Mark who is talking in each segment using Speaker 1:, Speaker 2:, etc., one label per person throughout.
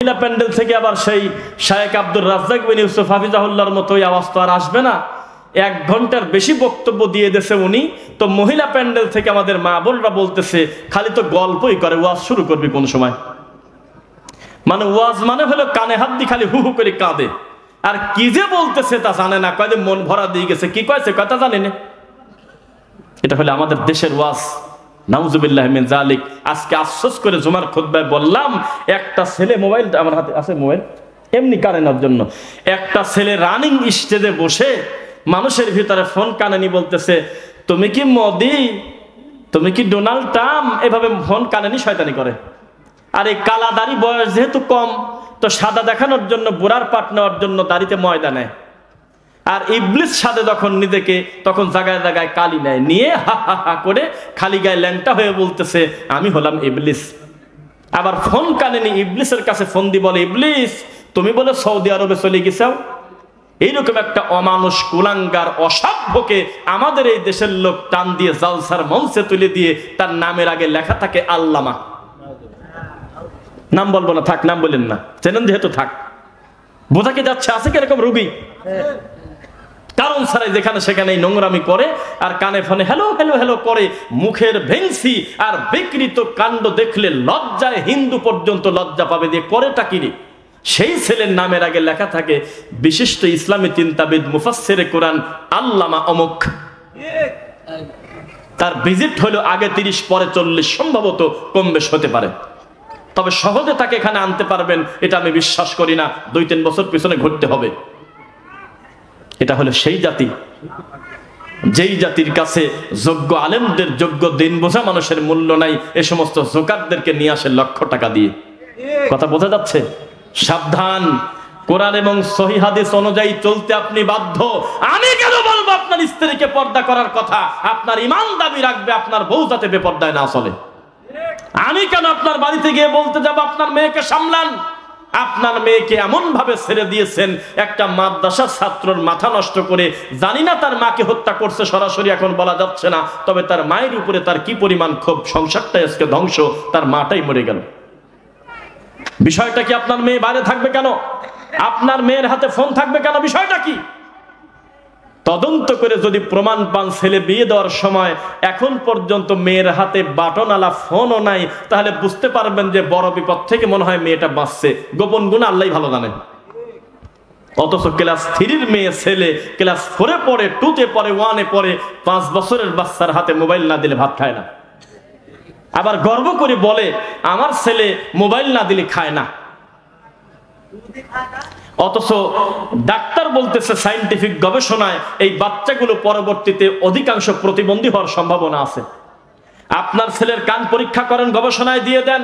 Speaker 1: মহিলা প্যান্ডেল থেকে আবার সেই শায়েখ আব্দুর রাজ্জাক বিন ইউসুফ হাফিজাহুল্লাহর মতোই আওয়াজ তো আর আসবে না। 1 ঘন্টার বেশি বক্তব্য দিয়ে দিয়েছে উনি। তো মহিলা প্যান্ডেল থেকে আমাদের মা বোনরা বলতেছে খালি তো গল্পই করে, ওয়াজ শুরু করবি কোন সময়? মানে ওয়াজ মানে হলো কানে হাত দিয়ে খালি হু হু করে কাঁদে, আর কি যে বলতেছে তা জানে না, কয় মন ভরা দিয়ে গেছে, কি কয়েছে কথা জানে না। এটা হলো আমাদের দেশের ওয়াজ। নাউজুবিল্লাহ মিন যালিক। আজকে আফসোস করে জুমার খুতবায় বললাম, একটা ছেলে, মোবাইলটা আমার হাতে আছে, মোবাইল এমনি কানে নেওয়ার জন্য, একটা ছেলে রানিং স্টেজে বসে মানুষের ভিতরে ফোন কানে নি বলতেছে, তুমি কি মোদি, তুমি কি ডোনাল্ড ট্রাম্প, এভাবে ফোন কানে নি শয়তানি করে। আর এই কালা দাড়ি, বয়স যেহেতু কম, তো সাদা দেখানোর জন্য, বুড়ার পাট নেওয়ার জন্য দাড়িতে ময়দা নেয়। আর ইবলিস সাদে যখন নিজেকে, তখন জায়গায় জায়গায় কালি নেয়, নিয়ে হা হা হা করে খালি গায়ে ল্যাংটা হয়ে বলতেছে আমি হলাম ইবলিস। আবার ফোন কানে নি ইবলিসের কাছে ফোন দিয়ে বলে, ইবলিস তুমি বলে সৌদি আরবে চলে গেছাও। এইরকম একটা অমানুষ, কুলাঙ্গার, অসভ্যকে আমাদের এই দেশের লোক টান দিয়ে জালসার মঞ্চে তুলে দিয়ে তার নামের আগে লেখা থাকে আল্লামা। নাম বলবো না, থাক, নাম বলেন না, চেনেন যেহেতু থাক। বোঝা কি যাচ্ছে আছে কি এরকম রুগী? কারণ ছাড়াই যেখানে সেখানে নোংরামি করে, আর কানে ফোনে হ্যালো হ্যালো হ্যালো করে, মুখের ভেংসি আর বিকৃত কাণ্ড দেখলে লজ্জায় হিন্দু পর্যন্ত লজ্জা পাবে, দিয়ে করেটা কিরে। সেই ছেলের নামের আগে লেখা থাকে বিশিষ্ট ইসলামী চিন্তাবিদ মুফাসসিরে কোরআন আল্লামা অমুক। তার ভিজিট হলো আগে 30 পরে 40, সম্ভবত কম বেশ হতে পারে। তবে সহজে তাকে এখানে আনতে পারবেন এটা আমি বিশ্বাস করি না, 2-3 বছর পিছনে ঘুরতে হবে। এটা হলো সেই জাতি, যেই জাতির কাছে যোগ্য আলেমদের, যোগ্য দিন বোঝা মানুষের মূল্য নাই। এ সমস্ত জোকারদেরকে নিয়ে আসে লক্ষ টাকা দিয়ে। কথা বোঝা যাচ্ছে? সাবধান, কোরআন এবং সহিহ হাদিস অনুযায়ী চলতে আপনি বাধ্য। আমি কেন বলবো আপনার স্ত্রীকে পর্দা করার কথা? আপনার ঈমান দাবি রাখবে আপনার বউ যাতে বেপর্দায় না চলে। আমি কেন আপনার বাড়িতে গিয়ে বলতে যাব আপনার মেয়েকে সামলান? আপনার মেয়েকে এমন ভাবে ছেড়ে দিয়েছেন, একটা মাদ্রাসার ছাত্রর মাথা নষ্ট করে, জানি না তার মাকে হত্যা করছে সরাসরি এখন বলা যাচ্ছে না, তবে তার মায়ের উপরে তার কি পরিমাণ ক্ষোভ, সংসারটাই আজকে ধ্বংস, তার মাটাই মরে গেল। বিষয়টা কি? আপনার মেয়ে বাইরে থাকবে কেন? আপনার মেয়ের হাতে ফোন থাকবে কেন? বিষয়টা কি? তদন্ত করে যদি প্রমাণ পান ছেলে বিয়ে দেওয়ার সময় এখন পর্যন্ত মেয়ের হাতে বাটনওয়ালা ফোনও নাই, তাহলে বুঝতে পারবেন যে বড় বিপদ থেকে মনে হয় মেয়েটা বাঁচছে। গোপন গুণ আল্লাহই ভালো জানেন। অথচ ক্লাস 3-র মেয়ে ছেলে ক্লাস 4-এ পড়ে, 2-তে পড়ে, 1-এ পড়ে, 5 বছরের বাচ্চার হাতে মোবাইল না দিলে ভাত খায় না। আবার গর্ব করে বলে আমার ছেলে মোবাইল না দিলে খায় না। অথচ ডাক্তার বলতেছে সায়েন্টিফিক গবেষণায় এই বাচ্চাগুলো পরবর্তীতে অধিকাংশ প্রতিবন্ধী হওয়ার সম্ভাবনা আছে। আপনার ছেলের কান পরীক্ষা করেন, গবেষণায় দিয়ে দেন।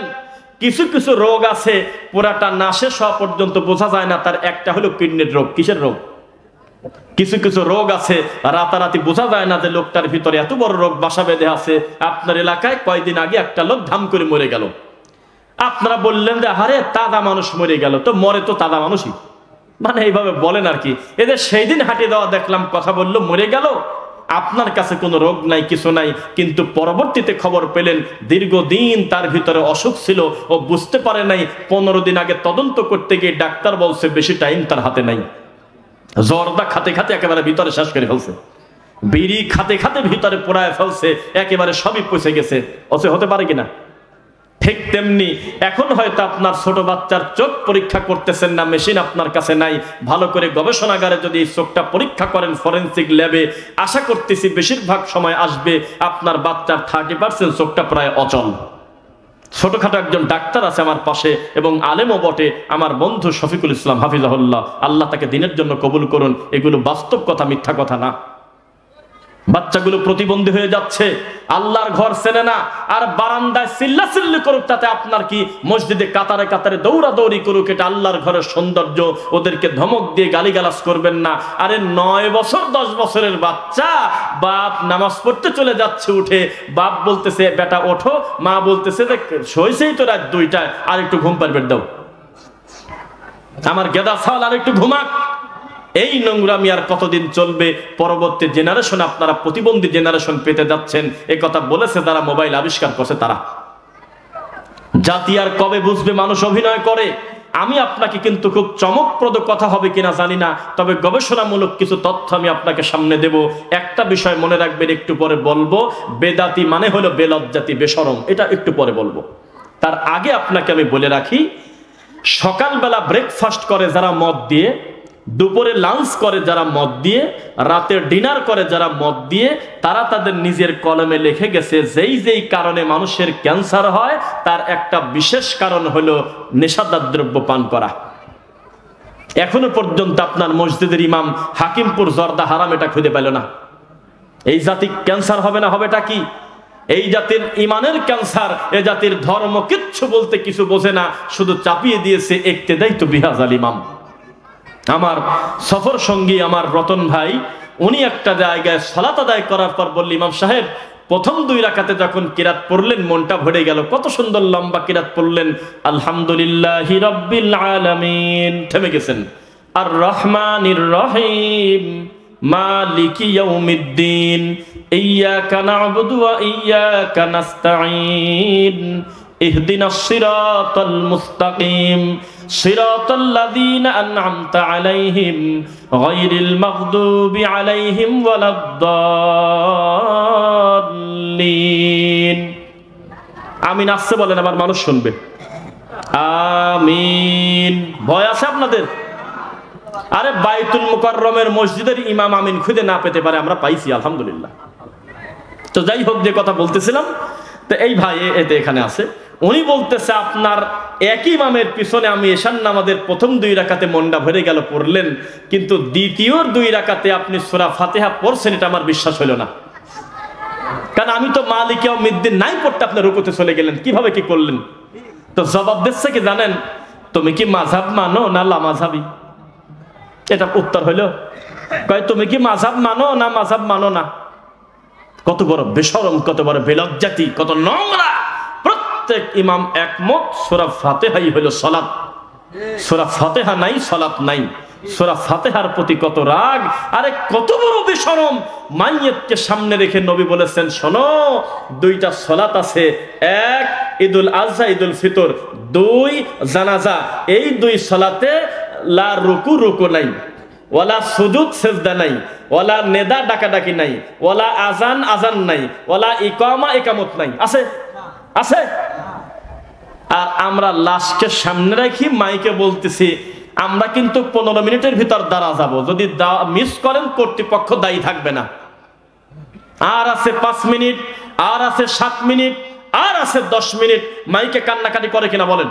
Speaker 1: কিছু কিছু রোগ আছে পুরাটা না শেষ হওয়া পর্যন্ত বোঝা যায় না। তার একটা হলো কিডনির রোগ। কিসের রোগ? কিছু কিছু রোগ আছে রাতারাতি বোঝা যায় না যে লোকটার ভিতরে এত বড় রোগ বাসা বেঁধে আছে। আপনার এলাকায় কয়েকদিন আগে একটা লোক ধাম করে মরে গেল। আপনারা বললেন যে আরে তাজা মানুষ মরে গেল, তো মরে তো তাজা মানুষই, মানে এইভাবে বলেন আর কি। এদের সেই দিন হাঁটিয়ে দেওয়া দেখলাম, কথা বললো, মরে গেল। আপনার কাছে কোনো রোগ নাই, কিছু নাই, কিন্তু পরবর্তীতে খবর পেলেন দীর্ঘদিন তার ভিতরে অসুখ ছিল, ও বুঝতে পারে নাই। 15 দিন আগে তদন্ত করতে গিয়ে ডাক্তার বলছে বেশি টাইম তার হাতে নাই। জর্দা খাতে খাতে একেবারে ভিতরে শেষ করে ফেলছে, বিড়ি খাতে খাতে ভিতরে পোড়ায় ফেলছে, একেবারে সবই পচে গেছে। অথচ হতে পারে কিনা? ঠিক তেমনি এখন হয়তো আপনার ছোট বাচ্চার চোখ পরীক্ষা করতেছেন না, মেশিন আপনার কাছে নাই। ভালো করে গবেষণাগারে যদি এই চোখটা পরীক্ষা করেন ফরেনসিক ল্যাবে, আশা করতেছি বেশিরভাগ সময় আসবে আপনার বাচ্চার 30% চোখটা প্রায় অচল। ছোটখাটো একজন ডাক্তার আছে আমার পাশে এবং আলেমও বটে, আমার বন্ধু শফিকুল ইসলাম হাফিজাহুল্লাহ, আল্লাহ তাকে দিনের জন্য কবুল করুন। এগুলো বাস্তব কথা, মিথ্যা কথা না। বাচ্চাগুলো প্রতিবন্ধী হয়ে যাচ্ছে, আল্লাহর ঘর চেনে না, আর বারান্দায় চিল্লাচিল্লি করুক, তাতে আপনার কি? মসজিদে কাতারে কাতারে দৌড়াদৌড়ি করুক, এটা আল্লাহর ঘরের সৌন্দর্য। ওদেরকে ধমক দিয়ে গালিগালাজ করবেন না। আরে 9 বছর 10 বছরের বাচ্চা, বাপ নামাজ পড়তে চলে যাচ্ছে, উঠে বাপ বলতেছে বেটা ওঠো, মা বলতেছে যে শোইছেই তো রাত 2টায়, আর একটু ঘুম পারবে দাও, আমার গেদা ছাওয়াল আর একটু ঘুমাক। এই নোংরামি আর কতদিন চলবে? পরবর্তী জেনারেশন, আপনারা প্রতিবন্ধী জেনারেশন পেতে যাচ্ছেন। এ কথা বলেছে যারা মোবাইল আবিষ্কার করছে তারা। জাতি আর কবে বুঝবে মানুষ অভিনয় করে? আমি আপনাকে কিন্তু খুব চমকপ্রদ কথা হবে কিনা জানি না, তবে গবেষণামূলক কিছু তথ্য আমি আপনাকে সামনে দেব। একটা বিষয় মনে রাখবেন, একটু পরে বলবো, বেদাতি মানে হলো বেলজ্জাতি, বেশরম, এটা একটু পরে বলবো। তার আগে আপনাকে আমি বলে রাখি, সকালবেলা ব্রেকফাস্ট করে যারা মদ দিয়ে, দুপুরে লাঞ্চ করে যারা মদ দিয়ে, রাতে ডিনার করে যারা মদ দিয়ে, তারা তাদের নিজের কলমে লিখে গেছে যেই যেই কারণে মানুষের ক্যান্সার হয় তার একটা বিশেষ কারণ হলো নেশাদার দ্রব্য পান করা। এখনো পর্যন্ত আপনার মসজিদের ইমাম হাকিমপুর জর্দা হারাম এটা খুঁজে পেল না। এই জাতি ক্যান্সার হবে না, হবেটা কি? এই জাতির ইমানের ক্যান্সার, এ জাতির ধর্ম কিচ্ছু বলতে কিছু বোঝে না, শুধু চাপিয়ে দিয়েছে ইক্তেদাই তো বিহাজাল ইমাম। আমার সফর সঙ্গী আমার রতন ভাই, উনি একটা জায়গায় সালাত আদায় করার পর বলল, ইমাম সাহেব প্রথম 2 রাকাতে যখন কিরাত পড়লেন মনটা ভরে গেল, কত সুন্দর লম্বা কিরাত পড়লেন, আলহামদুলিল্লাহি রাব্বিল আলামিন, থেমে গেছেন, আর রহমানির রহিম মালিকি ইয়াউমিদ্দিন ইয়্যাকা না'বুদু ওয়া ইয়্যাকা নাস্তাঈন ইহদিনাস সিরাতাল মুস্তাকিম সিরাতাল্লাযীনা আন'আমতা আলাইহিম গায়রিল মাগদুবি আলাইহিম ওয়ালাদ-দাল্লিন। আমিন আসছে বলেন, আবার মানুষ শুনবে। আমিন। ভয় আছে আপনাদের? আরে বাইতুল মুকাররমের মসজিদের ইমাম আমিন খুঁজে না পেতে পারে, আমরা পাইছি আলহামদুলিল্লাহ। তো যাই হোক, যে কথা বলতেছিলাম, তো এই ভাই এতে এখানে আছে, উনি বলতেছে আপনার একই ইমামের পিছনে আমি এশার নামাজের প্রথম 2 রাকাতে মনটা ভরে গেল পড়লেন, কিন্তু দ্বিতীয় 2 রাকাতে আপনি সূরা ফাতিহা পড়ছেন, এটা আমার বিশ্বাস হলো না। কারণ আমি তো মালিক ইয়াউমিদ্দিন নাই পড়তে আপনি রুকুতে চলে গেলেন, কিভাবে কি করলেন? তো জবাব দিচ্ছে কি জানেন? তুমি কি মাযহাব মানো না লামাযহাবি? এটা উত্তর হলো, কয় তুমি কি মাযহাব মানো না মাযহাব মানো না। কত বড় বেশরম, কত বড় বেলজ্জাতি, কত নোংরা। প্রত্যেক ইমাম একমত সূরা ফাতিহাই হলো সালাত, সূরা ফাতিহা নাই সালাত নাই। সূরা ফাতিহার প্রতি কত রাগ, আরে কত বড় বেশরম। মাইয়িতকে সামনে রেখে নবী বলেছেন, শোনো 2টা সালাত আছে, 1 ঈদুল আযহা ঈদুল ফিতর, 2 জানাজা। এই 2 সালাতে লা রুকু নাই, ওয়ালা সুজুদ সেজদা নাই, ওয়ালা নেদা ডাকাডাকি নাই, ওয়ালা আজান নাই, ওয়ালা ইকামা ইকামত নাই। আছে? আছে? আর আমরা লাশকে সামনে রাখি মাইকে বলতেছি আমরা কিন্তু 15 মিনিটের ভিতর দাঁড়া যাব, যদি মিস করেন কর্তৃপক্ষ দায়ী থাকবে না। আর আছে 5 মিনিট, আর আছে 7 মিনিট, আর আছে 10 মিনিট। মাইকে কান্নাকাটি করে কিনা বলেন?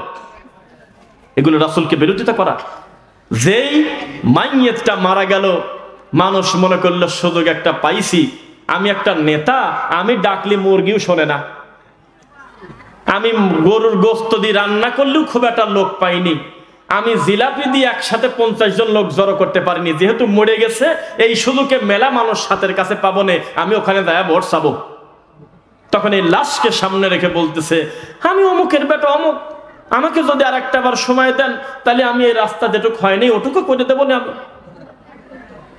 Speaker 1: এগুলো রাসূলকে বিরোধিতা করা। যেই মাইয়েতটা মারা গেল, মানুষ মনে করলো সুযোগ একটা পাইছি, আমি একটা নেতা, আমি ডাকলি মুরগিও শোনে না, আমি গরুর গোস্ত দিয়ে রান্না করলেও খুব একটা লোক পাইনি, আমি জিলাপি দিয়ে একসাথে 50 জন লোক জড়ো করতে পারিনি, যেহেতু মরে গেছে এই সুযোগে মেলা মানুষ হাতের কাছে পাবো না, আমি ওখানে যায় ভোট চাবো। তখন এই লাশকে সামনে রেখে বলতেছে, আমি অমুকের বেটা অমুক, আমাকে যদি আর একটা বার সময় দেন তাহলে আমি এই রাস্তা যেটুকু হয়নি ওটুকু করে দেবো না।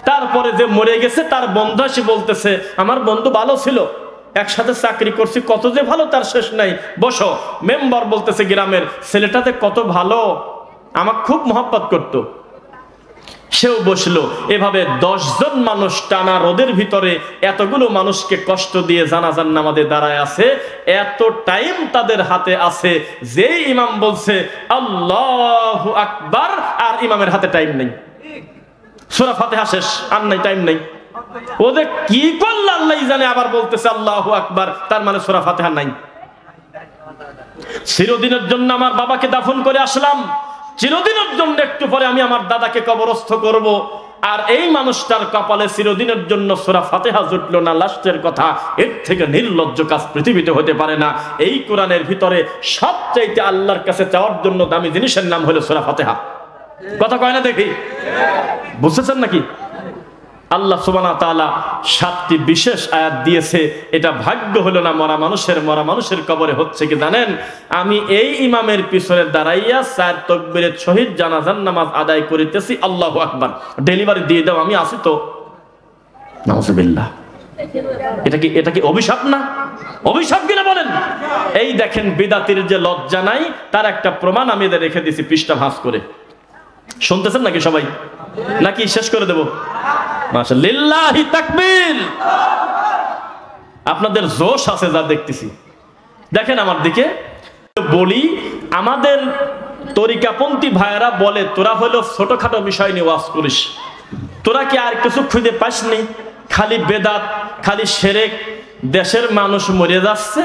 Speaker 1: তারপরে যে মরে গেছে তার বন্ধু এসে বলতেছে, আমার বন্ধু ভালো ছিল, একসাথে চাকরি করছি, কত যে ভালো তার শেষ নাই, বসো। মেম্বার বলতেছে গ্রামের, ছেলেটাতে কত ভালো, আমাকে খুব মহব্বত করতো। সেও বসলো। এভাবে 10 জন মানুষ টানা রোদের ভিতরে এতগুলো মানুষকে কষ্ট দিয়ে জানাজার নামাজে দাঁড়ায় আছে। এত টাইম তাদের হাতে আছে, যে ইমাম বলছে আল্লাহু আকবার, আর ইমামের হাতে টাইম নেই, সূরা ফাতিহা শেষ, আর নাই, টাইম নেই। ওদের কি করল আল্লাহই জানে, আবার বলতেছে আল্লাহু আকবার, তার মানে সূরা ফাতিহা নাই। চিরদিনের জন্য আমার বাবাকে দাফন করে আসলাম, চিরদিনের জন্য একটু পরে আমি আমার দাদাকে কবরস্থ করব, আর এই মানুষটার কপালে চিরদিনের জন্য সূরা ফাতিহা জুটলো না, লাস্টের কথা। এর থেকে নির্লজ্জ কাজ পৃথিবীতে হতে পারে না। এই কোরআনের ভিতরে সবচাইতে আল্লাহর কাছে চাওয়ার জন্য দামি জিনিসের নাম হলো সূরা ফাতিহা। কথা কয় না দেখি? বুঝতেছেন নাকি? আল্লাহ সুবহানাহু ওয়া তাআলা 7টি বিশেষ আয়াত দিয়েছে। এটা ভাগ্য হলো না মরা মানুষের কবরে হচ্ছে কি জানেন? আমি এই ইমামের পিছনে দাঁড়াইয়া 4 তাকবীরের সহিত জানাজার নামাজ আদায় করিতেছি, আল্লাহু আকবার, ডেলিভারি দিয়ে দাও, আমি আছি তো। নাউজুবিল্লাহ। এটা কি অভিশাপ না? অভিশাপ কিনা বলেন? এই দেখেন বিদাতির যে লজ্জা নাই তার একটা প্রমাণ আমি এদের রেখে দিছি পৃষ্ঠা ভাঁজ করে। শুনতেছেন নাকি সবাই, নাকি শেষ করে দেব? মাশাআল্লাহ, লিল্লাহি তাকবীর। আপনাদের জোশ আছে যা দেখতেছি। দেখেন আমার দিকে। বলি, আমাদের তরিকাপন্থী ভাইয়েরা বলে তোরা হলো ছোটখাটো বিষয় নিয়ে ওয়াজ করিস, তোরা কি আর কিছু খুঁজে পাসনি? খালি বেদাত, খালি শিরক। দেশের মানুষ মরে যাচ্ছে,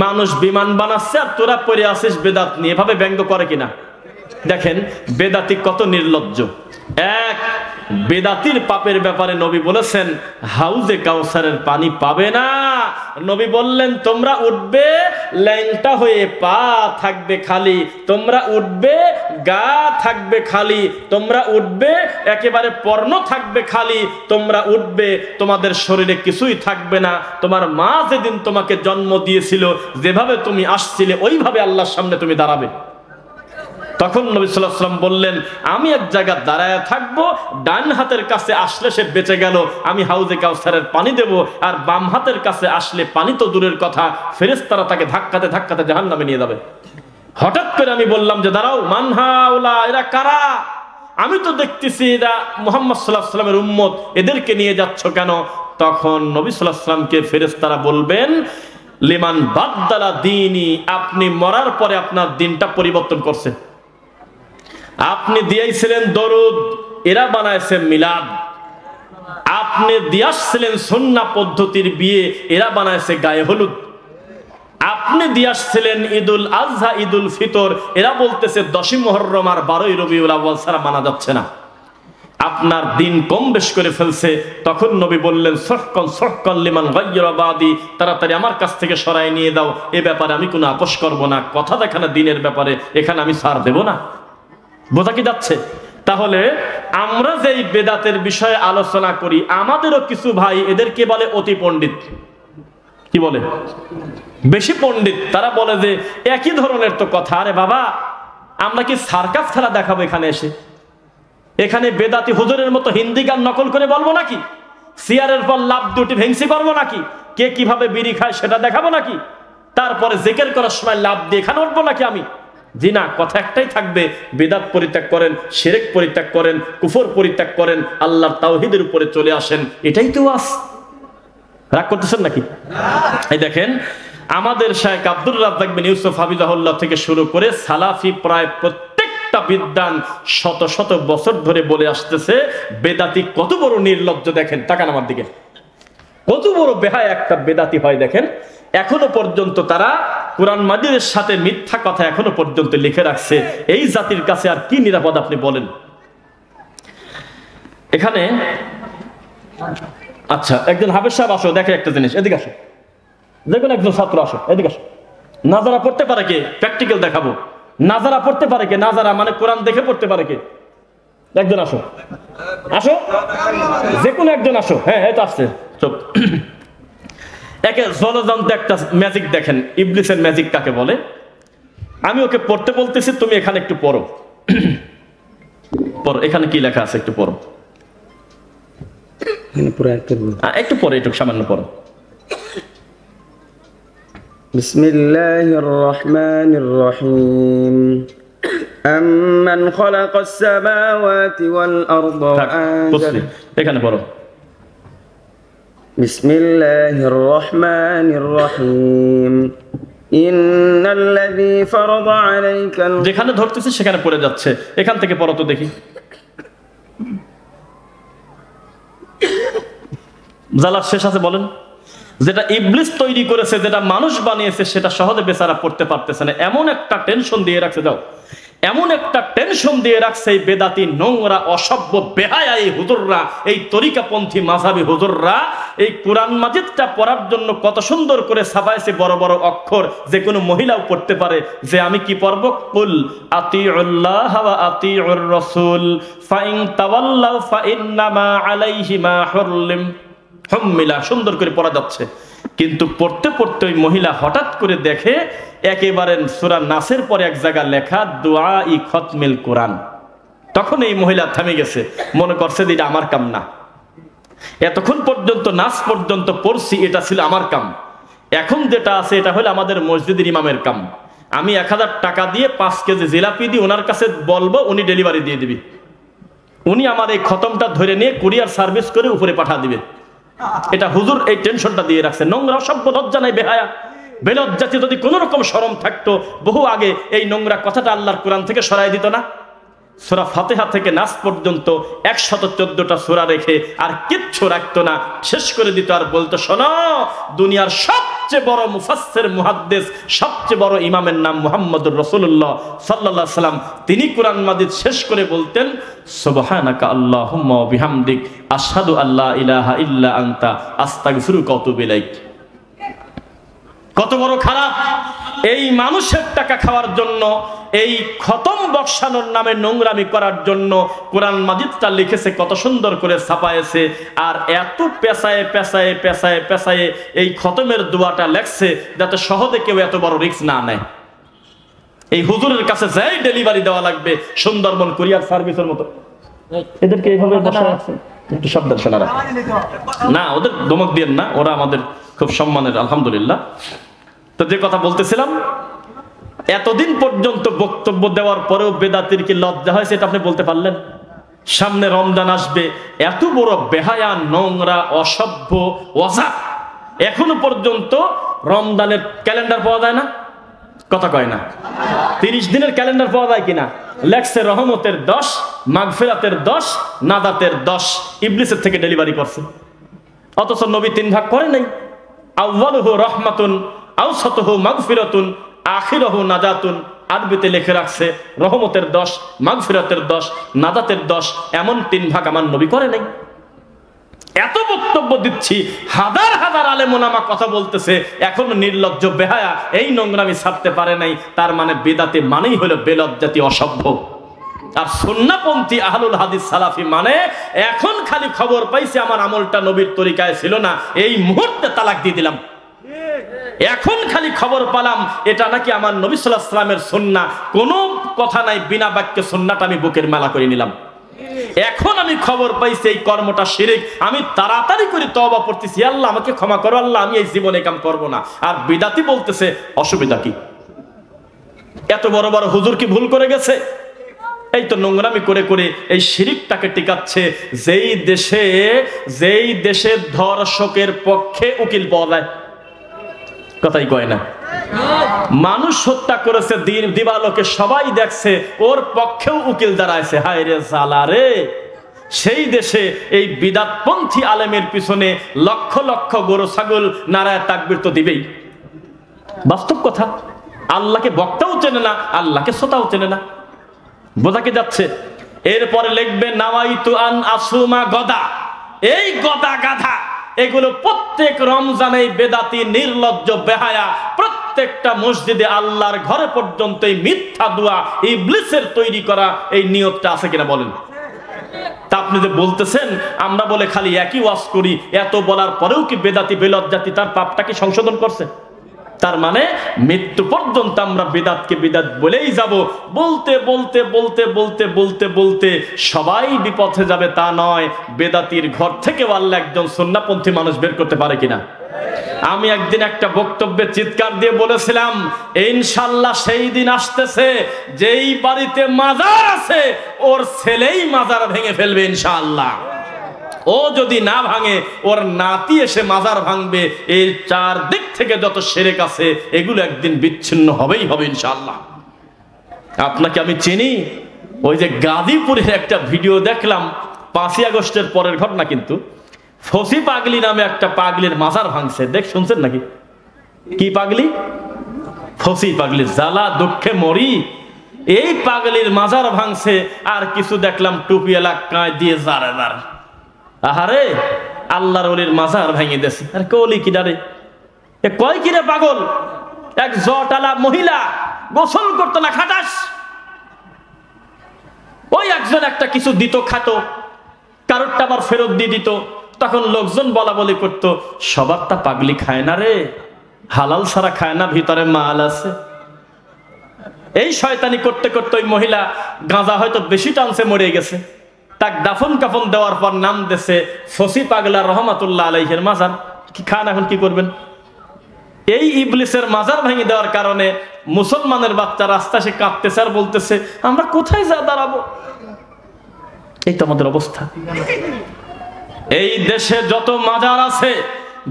Speaker 1: মানুষ বিমান বানাচ্ছে, আর তোরা পড়ে আসিস বেদাত নিয়ে। এভাবে ব্যঙ্গ করে কিনা? দেখেন বেদাতি কত নির্লজ্জ। এক, বেদাতির পাপের ব্যাপারে নবী বলেছেন হাউজে কাউসারের পানি পাবে না। নবী বললেন তোমরা উঠবে ল্যাংটা হয়ে, পা থাকবে খালি, তোমরা উঠবে গা থাকবে খালি, তোমরা উঠবে একেবারে পর্ণ থাকবে খালি, তোমরা উঠবে তোমাদের শরীরে কিছুই থাকবে না। তোমার মা যেদিন তোমাকে জন্ম দিয়েছিল যেভাবে তুমি আসছিলে ওইভাবে আল্লাহর সামনে তুমি দাঁড়াবে। তখন নবী সাল্লাল্লাহু আলাইহি ওয়াসাল্লাম বললেন আমি এক জায়গা দাঁড়ায় থাকবো, ডান হাতের কাছে আসলে সে বেঁচে গেল, আমি হাউজে কাউসারের পানি দেব, আর বাম হাতের কাছে আসলে পানি তো দূরের কথা, ফেরেশতারা তাকে ধাক্কাতে ধাক্কাতে জাহান্নামে নিয়ে যাবে। হঠাৎ করে আমি বললাম যে দাঁড়াও, মান হাউলা, এরা কারা? আমি তো দেখতেছি এরা মুহাম্মদ সাল্লাল্লাহু আলাইহি ওয়াসাল্লামের উম্মত, এদেরকে নিয়ে যাচ্ছ কেন? তখন নবী সাল্লাল্লাহু আলাইহি ওয়াসাল্লামকে ফেরেশতারা বলবেন লিমান বাদদালা দীনি, আপনি মরার পরে আপনার দিনটা পরিবর্তন করছে। আপনি দিয়েছিলেন দরুদ, এরা বানাইছে মিলাদ। আপনি দিয়াছিলেন সুন্নাহ পদ্ধতির বিয়ে, এরা বানাইছে গায়ে হলুদ। আপনি দিয়াছিলেন ঈদুল আজহা, ঈদুল ফিতর, এরা বলতেছে 10ই মুহররম আর 12ই রবিউল আউয়াল ছাড়া মানা যাচ্ছে না। আপনার দিন কম বেশ করে ফেলছে। তখন নবী বললেন সহকন সহকন লিমান গায়্যারা বাদি, তাড়াতাড়ি আমার কাছ থেকে সরাই নিয়ে দাও, এ ব্যাপারে আমি কোনো আপোষ করব না। কথা দেখানো দিনের ব্যাপারে, এখানে আমি ছাড় দেব না। বোঝা কি যাচ্ছে? তাহলে আমরা যেই বেদাতের বিষয়ে আলোচনা করি, আমাদেরও কিছু ভাই এদেরকে বলে অতি পণ্ডিত। কি বলে? বেশি পণ্ডিত। তারা বলে যে একই ধরনের তো কথা। আরে বাবা, আমরা কি সার্কাস খেলা দেখাবো এখানে এসে? এখানে বেদাতি হুজুরের মতো হিন্দি গান নকল করে বলবো নাকি? সিয়ারের পর লাভ দুটি ভেংসি করবো নাকি? কে কিভাবে বিড়ি খায় সেটা দেখাবো নাকি? তারপরে জিকির করার সময় লাভ দিয়ে এখানে উঠবো নাকি আমি? জি না, কথা একটাই থাকবে, বেদাত পরিত্যাগ করেন, শিরক পরিত্যাগ করেন, কুফর পরিত্যাগ করেন, আল্লাহর তাওহীদের উপরে চলে আসেন। এটাই তো ওয়াজ। রাগ করতেছেন নাকি? এই দেখেন, আমাদের শায়েখ আব্দুর রাজ্জাক বিন ইউসুফ হাফিজাহুল্লাহ থেকে শুরু করে সালাফি প্রায় প্রত্যেকটা বিদ্বান শত শত বছর ধরে বলে আসতেছে বেদাতি কত বড় নির্লজ্জ। দেখেন, তাকান আমার দিকে, কত বড় বেহায়া একটা বেদাতি হয়। দেখেন, এখনো পর্যন্ত তারা কোরআন মাজিদের সাথে মিথ্যা কথা এখনো পর্যন্ত লিখে রাখছে। এই জাতির কাছে আর কি নিরাপদ আপনি বলেন? এখানে আচ্ছা, একজন হাফেজ সাহেব আসো, দেখে একটা জিনিস, এদিকে আসো। দেখুন, একজন ছাত্র আসো, এদিকে আসো। নাজারা পড়তে পারে কে? প্র্যাকটিক্যাল দেখাবো। নাজারা পড়তে পারে কে? নাজারা মানে কোরআন দেখে পড়তে পারে কে? একজন আসো, আসো, যে কোনো একজন আসো। হ্যাঁ, এই তো আসছে। চুপ। একে জলযন্ত্র একটা ম্যাজিক দেখেন, ইবলিসের ম্যাজিক কাকে বলে? আমি ওকে পড়তে বলতেছি, তুমি এখানে একটু পড়ো। পড়ো, এখানে কি লেখা আছে একটু পড়ো। একটু পরে, একটু সামান্য পড়ো।
Speaker 2: বিসমিল্লাহির রহমানির রহিম। আম্মান খালাকাস সামাওয়াতি ওয়াল আরদা ওয়া আনজালা।
Speaker 1: এখানে পড়ো।
Speaker 2: বিসমিল্লাহির রহমানির রহিম। ইন্নাল্লাযী ফারাদা আলাইকাল,
Speaker 1: যেখানে ধরতেছে সেখানে পড়ে যাচ্ছে। এখান থেকে পড়ো তো দেখি। জালার শেষ আছে বলেন। যেটা ইবলিস তৈরি করেছে, যেটা মানুষ বানিয়েছে, সেটা সহজে বেচারা পড়তে পারতেছে না। এমন একটা টেনশন দিয়ে রাখছে, যাও, এমন একটা টেনশন দিয়ে রাখছে এই বেদাতি নোংরা অসভ্য বেহায়া এই হুজুররা, এই তরিকাপন্থী মাযহাবী হুজুররা। এই কোরআন মাজিদটা পড়ার জন্য কত সুন্দর করে ছাপাইছে বড় বড় অক্ষর, যে কোনো মহিলাও পড়তে পারে। যে আমি কি পড়ব? কুল আতিউল্লাহ ওয়া আতিউর রাসূল ফাইন তাওয়াল্লাউ ফাইন্নামা আলাইহি মা হুম্মিলা। সুন্দর করে পড়া যাচ্ছে, কিন্তু পড়তে পড়তে ওই মহিলা হঠাৎ করে দেখে একেবারে সূরা নাসের পরে এক জায়গা লেখা দুআই খতমিল কোরআন। তখন এই মহিলা থেমে গেছে, মনে করছে যে এটা আমার কাম না। এতক্ষণ পর্যন্ত নাচ পর্যন্ত পড়ছি, এটা ছিল আমার কাম। এখন যেটা আছে এটা হলো আমাদের মসজিদের ইমামের কাম। আমি 1000 টাকা দিয়ে 5 কেজি জিলাপি দিয়ে ওনার কাছে বলবো, উনি ডেলিভারি দিয়ে দিবি। উনি আমার এই খতমটা ধরে নিয়ে কুরিয়ার সার্ভিস করে উপরে পাঠা দিবে। এটা হুজুর এই টেনশনটা দিয়ে রাখছে। নোংরা সভ্য, লজ্জা নাই, বেহায়া বেলজ্জাতি। যদি কোন রকম শরম থাকতো বহু আগে এই নোংরা কথাটা আল্লাহর কোরআন থেকে সরাই দিত না। সূরা ফাতিহা থেকে নাস পর্যন্ত 114টা সূরা রেখে আর কিচ্ছু রাখতো না, শেষ করে দিত আর বলতো, শোনো, দুনিয়ার সবচেয়ে বড় মুফাসসির মুহাদ্দিস, সবচেয়ে বড় ইমামের নাম মুহাম্মদুর রাসূলুল্লাহ সাল্লাল্লাহু আলাইহি সাল্লাম। তিনি কোরআন মাজিদ শেষ করে বলতেন, সুবহানাকা আল্লাহুম্মা ওয়া বিহামদিক আশহাদু আল্লা ইলাহা ইল্লা আনতা আস্তাগফিরুকা ওয়া আতুবু ইলাইক। কত বড় খারাপ! এই মানুষের টাকা খাওয়ার জন্য, এই খতম বক্সানোর নামে নোংরামি করার জন্য কোরআন মাজিদটা লিখেছে, কত সুন্দর করে ছাপায়েছে। আর এত পেশায় পেশায় পেশায় পেশায় এই খতমের দোয়াটা লেখছে যাতে সহজে কেউ এত বড় রিস্ক না নেয়। এই হুজুরের কাছে যাই ডেলিভারি দেওয়া লাগবে, সুন্দরবন কুরিয়ার সার্ভিসের মতো এদেরকে এইভাবে বসা আছে। একটু সাবধান শোনারা না, ওদের ধমক দিয়েন না, ওরা আমাদের খুব সম্মানের, আলহামদুলিল্লাহ। তো যে কথা বলতেছিলাম, এতদিন পর্যন্ত বক্তব্য দেওয়ার পরেও বেদাতির কি লজ্জা হয়েছে এটা আপনি বলতে পারলেন? সামনে রমজান আসবে, এত বড় বেহায়া, নোংরা, অসভ্য, ওয়াজা, এখনো পর্যন্ত রমজানের ক্যালেন্ডার পাওয়া যায় না, কথা কয় না। 30 দিনের ক্যালেন্ডার পাওয়া যায় কিনা? লেখছে রহমতের 10, মাগফিরাতের 10, নাজাতের 10, ইবলিসের থেকে ডেলিভারি করছে। অথচ নবী 3 ভাগ করে নাই। আউয়ালুহু রাহমাতুন, আওসাতুহু মাগফিরাতুন, আখিরুহু নাজাতুন। আরবিতে লিখে রাখছে রহমতের 10, মাগফিরাতের 10, নাজাতের 10, এমন 3 ভাগ আমার নবী করে নাই। এত বক্তব্য দিচ্ছি, হাজার হাজার আলেম ওলামা কথা বলতেছে, এখন নির্লজ্জ বেহায়া এই নোংরামি ছাড়তে পারে নাই। তার মানে বেদাতি মানেই হলো বেলজ্জাতি, অসভ্য। আর সুন্নাহপন্থী আহলুল হাদিস সালাফি মানে এখন খালি খবর পাইছে আমার আমলটা নবীর তরিকায় ছিল না, এই মুহূর্তে তালাক দিয়ে দিলাম। এখন খালি খবর পেলাম এটা নাকি আমার নবী সাল্লাল্লাহু আলাইহি ওয়াসাল্লামের সুন্নাহ, কোনো কথা নাই, বিনা বাক্যে সুন্নাহটা আমি বুকের মালা করে নিলাম। এখন আমি খবর পাইছি এই কর্মটা শিরক, আমি তাড়াতাড়ি করে তওবা করতেছি, আল্লাহ আমাকে ক্ষমা করো, আল্লাহ আমি এই জীবনে কাম করব না। আর বিদাতি বলতেছে অসুবিধা কি? এত বড় বড় হুজুর কি ভুল করে গেছে? এই তো নোংরামি করে করে এই শিরকটাকে টিকাচ্ছে। যেই দেশে ধর্ষকের পক্ষে উকিল পাওয়া যায়, কথাই কয় না, মানুষ হত্যা করেছে দিবালোকে সবাই দেখছে, ওর পক্ষেও উকিল দাঁড়াইছে। হায় রে জালা রে! সেই দেশে এই বিদাতপন্থী আলেমের পিছনে লক্ষ লক্ষ গরু ছাগল নারায় তাকবীর তো দিবেই। বাস্তব কথা, আল্লাহকে বক্তাও চেনে না, আল্লাহকে শ্রোতাও চেনে না। বোঝা কি যাচ্ছে? এরপরে লিখবে নাওয়াইতু আন আসুমা গদা। এই গদা গাধা এগুলো প্রত্যেক রমজানে বেদাতি, নির্লজ্জ, বেহায়া প্রত্যেকটা মসজিদে, আল্লাহর ঘরে পর্যন্ত এই মিথ্যা দোয়া, ইবলিসের তৈরি করা এই নিয়তটা আছে কিনা বলেন? তা আপনি যে বলতেছেন আমরা বলে খালি একই ওয়াজ করি, এত বলার পরেও কি বেদাতি, বেলজ্জাতি তার পাপটা কি সংশোধন করছে? তার মানে মৃত্যু পর্যন্ত আমরা বিদাতকে বিদাত বলেই যাব। বলতে বলতে বলতে বলতে বলতে বলতে সবাই বিপথে যাবে তা নয়, বেদাতির ঘর থেকে আল্লাহ একজন সুন্নাহপন্থী মানুষ বের করতে পারে কিনা? আমি একদিন একটা বক্তব্যে চিৎকার দিয়ে বলেছিলাম, ইনশাআল্লাহ সেই দিন আসতেছে যেই বাড়িতে মাজার আছে ওর ছেলেই মাজার ভেঙে ফেলবে ইনশাআল্লাহ। ও যদি না ভাঙে ওর নাতি এসে মাজার ভাঙবে। এই 4 দিক থেকে যত শিরক আছে এগুলো একদিন বিচ্ছিন্ন হবেই হবে ইনশাআল্লাহ। আপনাকে আমি চিনি, ওই যে গাজীপুরের একটা ভিডিও দেখলাম, 5ই আগস্টের পরের ঘটনা, কিন্তু ফসি পাগলি নামে একটা পাগলির মাজার ভাঙছে। শুনছেন নাকি? কি পাগলি? ফসি পাগলি। জ্বালা দুঃখে মরি। এই পাগলির মাজার ভাঙছে, আর কিছু দেখলাম টুপি এলাকায় দিয়ে জারে জার। আহারে, আল্লাহর ওলির মাজার ভেঙে দিয়েছে। আর কলি কি ডারে, এ কয় কিরে পাগল? এক জটালা মহিলা গোসল করতো না, খাটাস। ওই একজন একটা কিছু দিত, খাত, কারোরটা আবার ফেরত দিয়ে দিত। তখন লোকজন বলা বলি করতো, সবারটা পাগলি খায় না রে, হালাল ছাড়া খায় না, ভিতরে মাল আছে। এই শয়তানি করতে করতে ওই মহিলা গাঁজা হয়তো বেশি টানছে, মরে গেছে। তাক দাফন কাফন দেওয়ার পর নাম দেশে ফসি পাগলা রহমাতুল্লাহ আলাইহির মাজার। কি খান, এখন কি করবেন? এই ইবলিসের মাজার ভেঙে দেওয়ার কারণে মুসলমানের বাচ্চা রাস্তা সে কাঁপতেছে আর বলতেছে আমরা কোথায় যা দাঁড়াবো। এই তো আমাদের অবস্থা। এই দেশে যত মাজার আছে,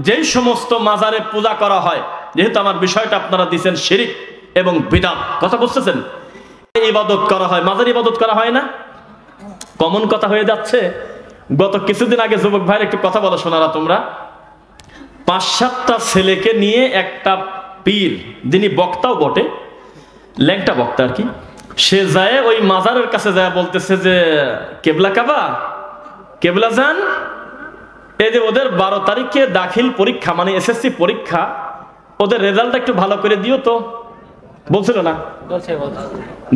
Speaker 1: যেই সমস্ত মাজারে পূজা করা হয়, যেহেতু আমার বিষয়টা আপনারা দিচ্ছেন শিরিক এবং বিদআত, কথা বুঝতেছেন, ইবাদত করা হয়, মাজার ইবাদত করা হয় না, কমন কথা হয়ে যাচ্ছে। গত কিছুদিন আগে যুবক ভাইয়ের একটু কথা বলো শোনারা তোমরা। 5-7টা ছেলেকে নিয়ে একটা পীর, যিনি বক্তাও বটে, ল্যাংটা বক্তা আর কি, সে যায় ওই মাজারের কাছে যায় বলতেছে যে কেবলা কাবা, কেবলা যান, এই যে ওদের 12 তারিখে দাখিল পরীক্ষা, মানে এসএসসি পরীক্ষা, ওদের রেজাল্টটা একটু ভালো করে দিও তো। বলছিল না?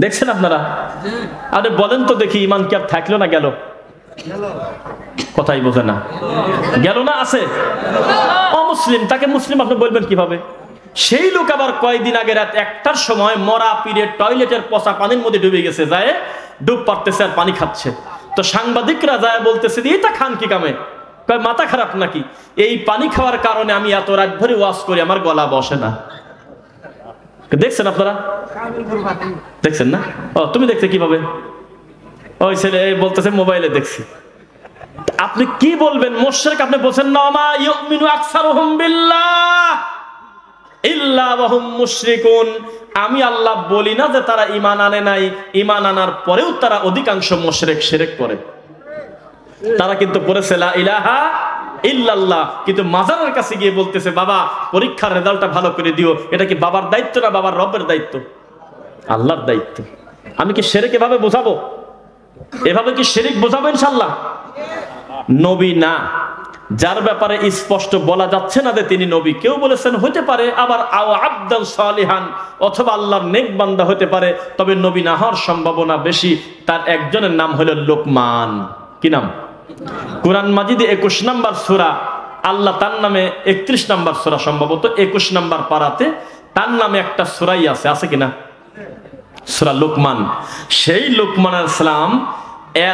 Speaker 1: দেখছেন আপনারা? আরে বলেন তো দেখি, ইমান কি আর থাকলো না গেল? কথাই বোঝে না, গেল না, আছে অমুসলিম, তাকে মুসলিম আপনি বলবেন কিভাবে? সেই লোক আবার কয়েকদিন আগে রাত 1টার সময় মরা পীরে টয়লেটের পচা পানির মধ্যে ডুবে গেছে, যায় ডুব পারতেছে আর পানি খাচ্ছে। তো সাংবাদিকরা যায় বলতেছে এটা খান কি কামে? কয় মাথা খারাপ নাকি? এই পানি খাওয়ার কারণে আমি এত রাত ভরে ওয়াজ করি, আমার গলা বসে না। দেখছেন আপনারা? দেখছেন না? ও তুমি দেখতে কিভাবে? ওই ছেলে বলতেছে মোবাইলে দেখছি। আপনি কি বলবেন? মুশরিক আপনি বলছেন না মা ইউমিনু আকসারুহুম বিল্লাহ ইল্লা ওয়া হুম মুশরিকুন। আমি আল্লাহ বলি না যে তারা ঈমান আনে নাই, ঈমান আনার পরেও তারা অধিকাংশ মুশরিক শিরক করে। তারা কিন্তু পড়েছে লা ইলাহা ইল্লাল্লাহ, কিন্তু মাজারের কাছে গিয়ে বলতেছে বাবা পরীক্ষার রেজাল্টটা ভালো করে দিও। এটা কি বাবার দায়িত্ব না বাবার রবের দায়িত্ব? আল্লাহর দায়িত্ব। আমি কি শিরক এভাবে বোঝাবো? এভাবে কি শিরক বোঝাবো ইনশাআল্লাহ? নবী না, যার ব্যাপারে স্পষ্ট বলা যাচ্ছে না যে তিনি নবী, কেউ বলেছেন হতে পারে, আবার আও আবদান সালিহান, অথবা আল্লাহর নেক বান্দা হতে পারে, তবে নবী না হওয়ার সম্ভাবনা বেশি। তার একজনের নাম হলো লোকমান। কি নাম? কুরআন মাজিদে 21 নম্বর সূরা, আল্লাহ তার নামে 31 নম্বর সূরা, সম্ভবত 21 নম্বর পারাতে তার নামে একটা সূরাই আছে, আছে কিনা? সূরা লোকমান। সেই লোকমান আলাইহিস সালাম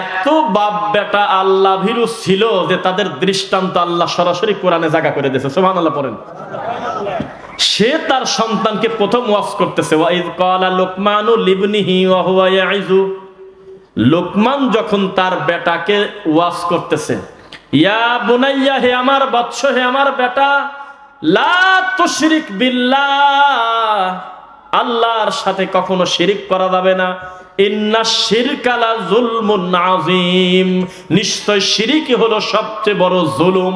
Speaker 1: এত বাপ বেটা আল্লাহ ভীরু ছিল যে তাদের দৃষ্টান্ত আল্লাহ সরাসরি কোরআনে জায়গা করে দিয়েছে। সুবহানাল্লাহ পড়েন। সে তার সন্তানকে প্রথম ওয়াজ করতেছে, ওয়াইদ ক্বালা লুকমানু লিবনিহি ওয়া হুয়া ইয়াইযু। লোকমান যখন তার বেটাকে ওয়াজ করতেছে, ইয়া বুনাইয়া, হে আমার বৎস, হে আমার বেটা, লা তুশরিক বিল্লাহ, আল্লাহর সাথে কখনো শিরিক করা যাবে না। ইন্নাশ শিরকা লা যুলমুন আযীম, নিশ্চয় শিরিকই হলো সবচেয়ে বড় জুলুম।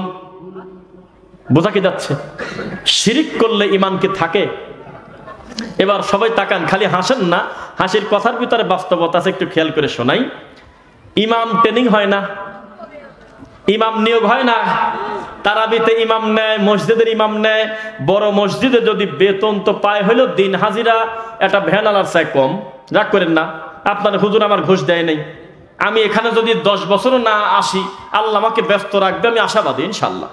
Speaker 1: বোঝা কি যাচ্ছে? শিরিক করলে ঈমান কি থাকে? এবার সবাই তাকান, খালি হাসেন না, হাসির কথার ভিতরে বাস্তবতা আছে, একটু খেয়াল করে শোনাই। ইমাম ট্রেনিং হয় না, ইমাম নিয়োগ হয় না, তারাবিতে ইমাম নেয়, মসজিদের ইমাম নেয়। বড় মসজিদে যদি বেতন তো পায় হইলো দিন হাজিরা একটা ভ্যানালার চাই কম, রাগ করেন না। আপনার হুজুর আমার ঘুষ দেয় নাই, আমি এখানে যদি 10 বছরও না আসি আল্লাহ আমাকে ব্যস্ত রাখবে, আমি আশাবাদী ইনশাল্লাহ।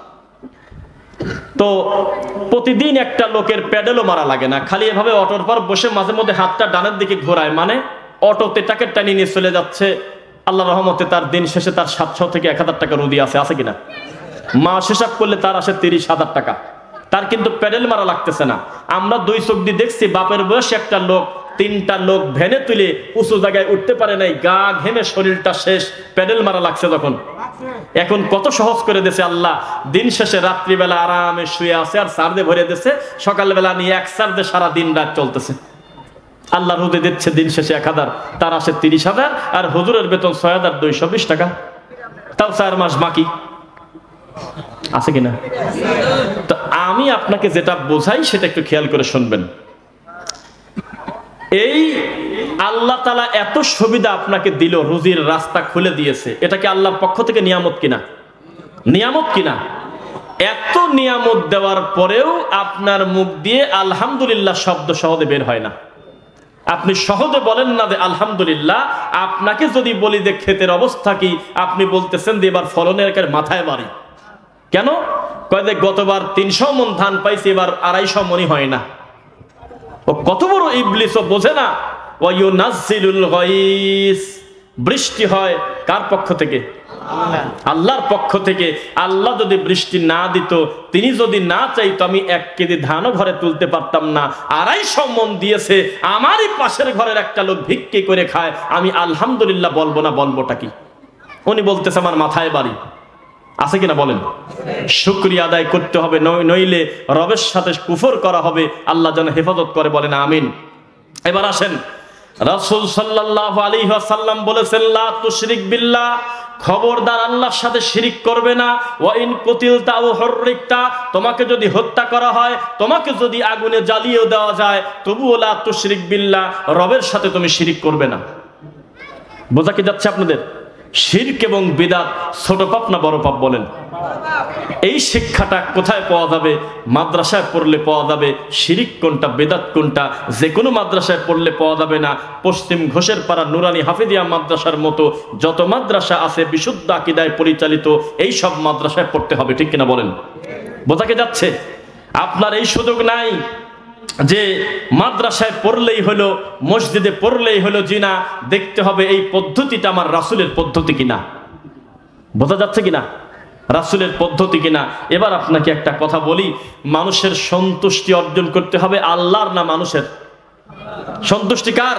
Speaker 1: তো প্রতিদিন একটা লোকের প্যাডেলও মারা লাগে না, খালি এভাবে অটোর পর বসে মাঝে মধ্যে হাতটা ডানের দিকে ঘোরায়, মানে অটোতে টাকে টানি নিয়ে চলে যাচ্ছে। আল্লাহ রহমতে তার দিন শেষে তার 700 থেকে 1000 টাকা রুদি আছে, আছে কিনা? মাস হিসাব করলে তার আসে 30,000 টাকা। তার কিন্তু প্যাডেল মারা লাগতেছে না। আমরা 2 চোখ দিয়ে দেখছি, বাপের বয়সে একটা লোক 3টা লোক ভ্যানে তুলে উঁচু জায়গায় উঠতে পারে নাই, গা ঘেমে শরীরটা শেষ, প্যাডেল মারা লাগছে যখন। এখন কত সহজ করে দিয়েছে আল্লাহ, দিন শেষে রাত্রিবেলা আরামে শুয়ে আছে আর চার্জে ভরে দিয়েছে, সকালবেলা নিয়ে এক চার্জে সারা দিন রাত চলতেছে। আল্লাহর হুদে দিচ্ছে দিন শেষে 1000, তার আসে 30,000, আর হুজুরের বেতন 6,220 টাকা, তাও 4 মাস বাকি, আছে কিনা? তো আমি আপনাকে যেটা বোঝাই সেটা একটু খেয়াল করে শুনবেন। এই আল্লাহ তাআলা এত সুবিধা আপনাকে দিল, রুজির রাস্তা খুলে দিয়েছে, এটা কি আল্লাহর পক্ষ থেকে নিয়ামত কিনা? নিয়ামত কিনা? এত নিয়ামত দেওয়ার পরেও আপনার মুখ দিয়ে আলহামদুলিল্লাহ শব্দ সহজে বের হয় না। আপনি সহজে বলেন না যে আলহামদুলিল্লাহ। আপনাকে যদি বলি যে ক্ষেতের অবস্থা কি, আপনি বলতেছেন যে এবার ফলনের একের মাথায় বাড়ি। কেন? কয় যে গতবার 300 মণ ধান পাইছি, এবার 250 মণই হয় না। ও কত বড় ইবলিস, ও বোঝে না। ওয়ায়ুনাজ্জিলুল গায়স, বৃষ্টি হয় কার পক্ষ থেকে? আল্লাহর পক্ষ থেকে। আল্লাহ যদি বৃষ্টি না দিত, তিনি যদি না চাইতো, আমি 1 কেজি ধানও ঘরে তুলতে পারতাম না। 250 মন দিয়েছে, আমারই পাশের ঘরের একটা লোক ভিক্ষে করে খায়, আমি আলহামদুলিল্লাহ বলবো না? বলবোটা কি? উনি বলতেছে আমার মাথায় বাড়ি। আছে কিনা বলেন? শুকরিয়া আদায় করতে হবে, নইলে রবের সাথে কুফর করা হবে। আল্লাহ যেন হেফাজত করে, বলেন আমিন। এবার আসেন, রাসূল সাল্লাল্লাহু আলাইহি ওয়াসাল্লাম বলেছেন, লা তুশরিক বিল্লাহ, খবরদার আল্লাহর সাথে শিরিক করবে না। ওয়া ইন কুতিলতা আও হুররিকতা, তোমাকে যদি হত্যা করা হয়, তোমাকে যদি আগুনে জ্বালিয়ে দেওয়া যায়, তবুও লা তুশরিক বিল্লাহ, রবের সাথে তুমি শিরিক করবে না। বোঝা কি যাচ্ছে আপনাদের? শিরক এবং বিদআত ছোট পাপ না বড় পাপ বলেন? এই শিক্ষাটা কোথায় পাওয়া যাবে? মাদ্রাসায় পড়লে পাওয়া যাবে। শিরক কোনটা, বিদআত কোনটা, যে কোনো মাদ্রাসায় পড়লে পাওয়া যাবে না। পশ্চিম ঘোষের পাড়া নুরানি হাফিজিয়া মাদ্রাসার মতো যত মাদ্রাসা আছে বিশুদ্ধ আকীদায় পরিচালিত, এই সব মাদ্রাসায় পড়তে হবে, ঠিক কিনা বলেন? বোঝা কি যাচ্ছে? আপনার এই সুযোগ নাই যে মাদ্রাসায় পড়লেই হলো, মসজিদে পড়লেই হলো জিনা। দেখতে হবে এই পদ্ধতিটা আমার রাসূলের পদ্ধতি কিনা। বোঝা যাচ্ছে কিনা? রাসূলের পদ্ধতি কিনা। এবার আপনাকে একটা কথা বলি, মানুষের সন্তুষ্টি অর্জন করতে হবে আল্লাহর না মানুষের? সন্তুষ্টি কার?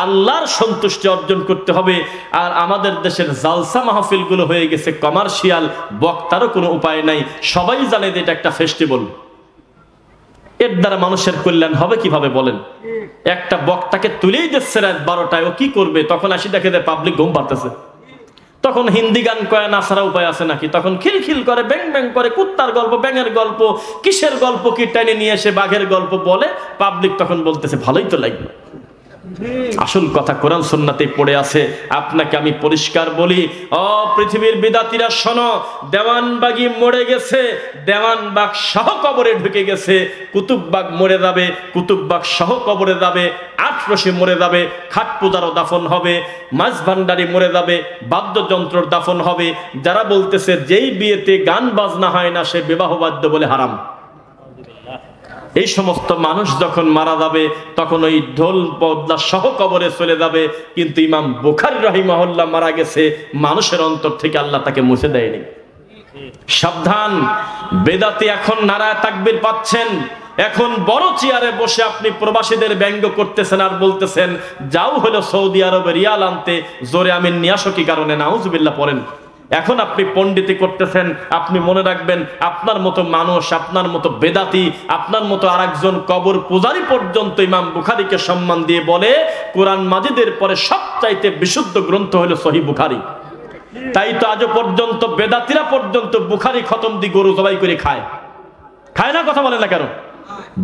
Speaker 1: আল্লাহর সন্তুষ্টি অর্জন করতে হবে। আর আমাদের দেশের জালসা মাহফিল গুলো হয়ে গেছে কমার্শিয়াল, বক্তারও কোনো উপায় নাই। সবাই জানে যে এটা একটা ফেস্টিভ্যাল। এর দ্বারা মানুষের কল্যাণ হবে কিভাবে বলেন? একটা বক্তাকে তুলেই দিচ্ছে রাত 12টায়, ও কি করবে? তখন আসি দেখে যে পাবলিক ঘুম পাড়তেছে। তখন হিন্দি গান কয়, না ছাড়া উপায় আছে নাকি? তখন খিলখিল করে, ব্যাং ব্যাং করে, কুত্তার গল্প, ব্যাঙের গল্প, কিসের গল্প কি টেনে নিয়ে এসে বাঘের গল্প বলে। পাবলিক তখন বলতেছে ভালোই তো লাগলো। আসল কথা কোরআন সুন্নাতে পড়ে আছে। আপনাকে আমি পরিষ্কার বলি, ও পৃথিবীর বিদাতিরা শোনো, দেওয়ানবাগি মরে গেছে, দেওয়ানবাগ সহ কবরে ঢুকে গেছে। কুতুববাগ মরে যাবে, কুতুববাগ সহ কবরে যাবে। আটরশি মরে যাবে, খাট পূজারও দাফন হবে। মাছ ভান্ডারি মরে যাবে, বাদ্যযন্ত্রর দাফন হবে। যারা বলতেছে যেই বিয়েতে গান বাজনা হয় না সে বিবাহ বাদ্য বলে হারাম, এই সমস্ত মানুষ যখন মারা যাবে তখন ওই ঢোল পদলা সহ কবরে চলে যাবে। কিন্তু ইমাম বুখারী রাহিমাহুল্লাহ মারা গেছে, মানুষের অন্তর থেকে আল্লাহ তাকে মুছে দেয়নি। সাবধান, বেদাতি এখন নারায়ে তাকবীর পাচ্ছেন। এখন বড় চেয়ারে বসে আপনি প্রবাসীদের ব্যঙ্গ করতেছেন আর বলতেছেন যাও হলো সৌদি আরবে রিয়াল আনতে, জোরে আমিন নিয়ে আসো। কি কারণে? নাউজুবিল্লাহ পড়েন। এখন আপনি পণ্ডিতি করতেছেন। আপনি মনে রাখবেন, আপনার মতো মানুষ, আপনার মতো বেদাতি, আপনার মতো আরেকজন কবর পূজারী পর্যন্ত ইমাম বুখারীকে সম্মান দিয়ে বলে কোরআন মাজিদের পরে সবচাইতে বিশুদ্ধ গ্রন্থ হলো সহিহ বুখারী। তাই তো আজও পর্যন্ত বেদাতিরা পর্যন্ত বুখারী খতম দিয়ে গরু জবাই করে খায়। খায় না? কথা বলে না কেন?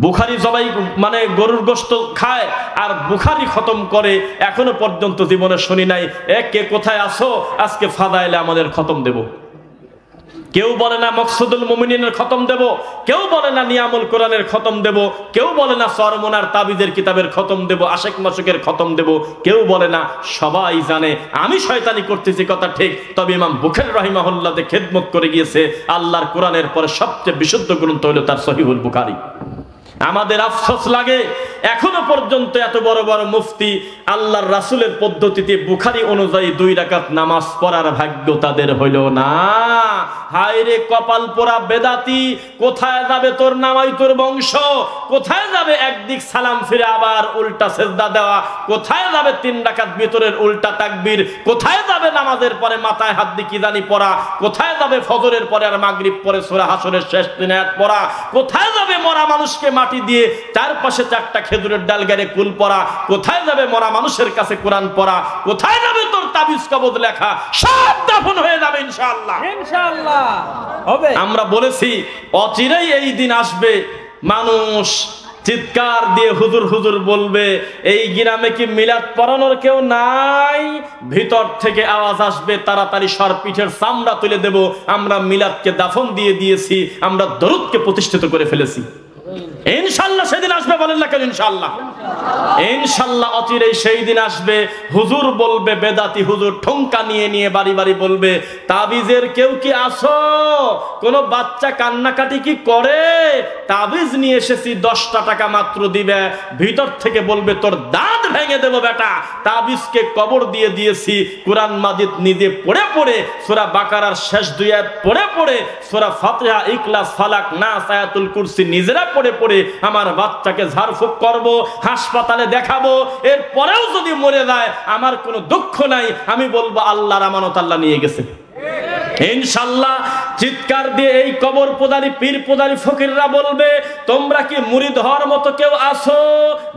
Speaker 1: বুখারী জবাই মানে গরুর গোশত খায় আর বুখারী খতম করে। এখনো পর্যন্ত জীবনে শুনি নাই কে কোথায় আসো আজকে ফাদাইলে আমাদের খতম দেব। কেউ বলে না মকসুদুল মুমিনিনের খতম দেব, কেউ বলে না নিয়ামুল কোরআনের খতম দেব, কেউ বলে না সরমনার তাবিজের কিতাবের খতম দেব, আশেক মাসুকের খতম দেব, কেউ বলে না। সবাই জানে আমি শয়তানি করতেছি, কথা ঠিক। তবে ইমাম বুখারী রাহিমাহুল্লাহ যে খেদমত করে গিয়েছে, আল্লাহর কোরআনের পরে সবচেয়ে বিশুদ্ধ গ্রন্থ হলো তার সহিহুল বুখারী। আমাদের আফসোস লাগে এখনো পর্যন্ত এত বড় বড় মুফতি আল্লাহর রাসূলের পদ্ধতিতে বুখারী অনুযায়ী 2 রাকাত নামাজ পড়ার ভাগ্য তাদের হইল না। হায় রে কপাল পোড়া বেদাতি, কোথায় যাবে তোর নামাই তোর বংশ? কোথায় যাবে একদিক সালাম ফিরে আবার উল্টা সেজদা দেওয়া? কোথায় যাবে 3 রাকাত ভিতরের উল্টা তাকবীর? কোথায় যাবে নামাজের পরে মাথায় হাত দিয়ে কি জানি পড়া? কোথায় যাবে ফজরের পরে আর মাগরিব পরে সূরা হাসরের শেষ 3 আয়াত পড়া? কোথায় যাবে মরা মানুষকে মাটি দিয়ে তার পাশে 4টা খেজুরের ডাল গাড়ে কুল পড়া? কোথায় যাবে মরা মানুষের কাছে কোরআন পড়া? কোথায় যাবে তোর তাবিজ কবজ লেখা? সব দাফন হয়ে যাবে ইনশাআল্লাহ, ইনশাআল্লাহ হবে। আমরা বলেছি অচিরেই এই দিন আসবে, মানুষ চিৎকার দিয়ে হুজুর হুজুর বলবে, এই গ্রামে কি মিলাদ পড়ানোর কেউ নাই? ভিতর থেকে আওয়াজ আসবে, তাড়াতাড়ি সর পিঠের চামড়া তুলে দেব, আমরা মিলাদকে দাফন দিয়ে দিয়েছি, আমরা দরুদকে প্রতিষ্ঠিত করে ফেলেছি। ইনশাআল্লাহ সেদিন আসবে, বলেন না কেন ইনশাআল্লাহ? ইনশাআল্লাহ অচিরেই সেই দিন আসবে, হুজুর বলবে, বেদাতি হুজুর ঠোঙ্কা নিয়ে নিয়ে বাড়ি বাড়ি বলবে, তাবিজের কেউ কি আসো? কোন বাচ্চা কান্নাকাটি কি করে? তাবিজ নিয়ে এসেছি, 10টা টাকা মাত্র দিবে। ভিতর থেকে বলবে, তোর দাঁত ভেঙে দেবো বেটা, তাবিজকে কবর দিয়ে দিয়েছি। কুরআন মাজিদ নিজে পড়ে পড়ে, সূরা বাকারার শেষ 2 আয়াত পড়ে পড়ে, সূরা ফাতিহা, ইখলাস, ফালাক, নাস, আয়াতুল কুরসি নিজেরা পড়ে পড়ে আমার বাচ্চাকে ঝাড়ফুঁক করব, হাসপাতালে দেখাবো। এরপরেও যদি মরে যায় আমার কোনো দুঃখ নাই, আমি বলবো আল্লাহর আমানত আল্লাহ নিয়ে গেছে। ইনশাআল্লাহ চিৎকার দিয়ে এই কবর পূজারী, পীর পূজারী, ফকিররা বলবে, তোমরা কি মুরিদ হওয়ার মতো কেউ আসো?